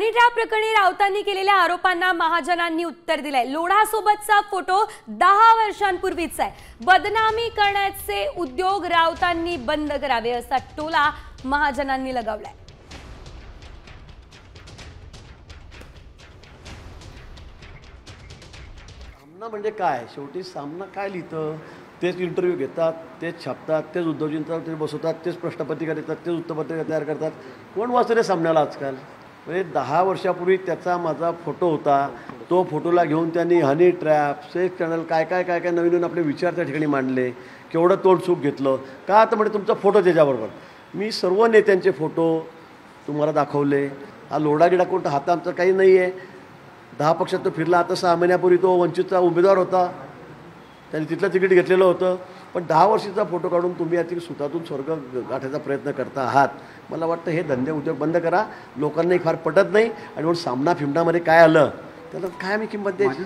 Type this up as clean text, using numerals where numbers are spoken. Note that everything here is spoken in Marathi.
हनी ट्रॅप प्रकरणी राऊतांनी केलेल्या आरोपांना महाजनांनी उत्तर दिलंय। लोढासोबतचा फोटो 10 वर्षांपूर्वीचा आहे। बदनामी करण्याचे उद्योग राऊतांनी बंद करावे असा टोला महाजनांनी लगावलाय। सामना म्हणजे काय? शेवटी सामना काय लिहितं तेच इंटरव्ह्यू घेतात, तेच छापतात, तेच उद्योजकांना ते बसवतात, तेच प्रश्नपत्रिका देतात, तेच उत्तरपत्रिका तयार करतात। कोण वाचतं रे सामन्याला आजकाल? म्हणजे 10 वर्षापूर्वी त्याचा माझा फोटो होता, तो फोटोला घेऊन त्यांनी हनी ट्रॅप सेक्स चॅनल काय काय काय काय नवीन नवीन आपले विचार त्या ठिकाणी मांडले। केवढं तोडसूक घेतलं का? तर म्हणजे तुमचा फोटो त्याच्याबरोबर मी सर्व नेत्यांचे फोटो तुम्हाला दाखवले। हा लोढागिडा कोणता हात आमचा काही नाही आहे। 10 पक्षात तो फिरला, आता 6 महिन्यापूर्वी तो वंचितचा उमेदवार होता, त्यांनी तिथलं तिकीट घेतलेलं होतं। पण 10 वर्षाचा फोटो काढून तुम्ही यातील सुतातून स्वर्ग गाठायचा प्रयत्न करता आहात। मला वाटतं हे धंदे उद्योग बंद करा, लोकांनाही फार पटत नाही। आणि म्हणून सामना फिमनामध्ये काय आलं त्याला काय आम्ही किंमत द्यायची?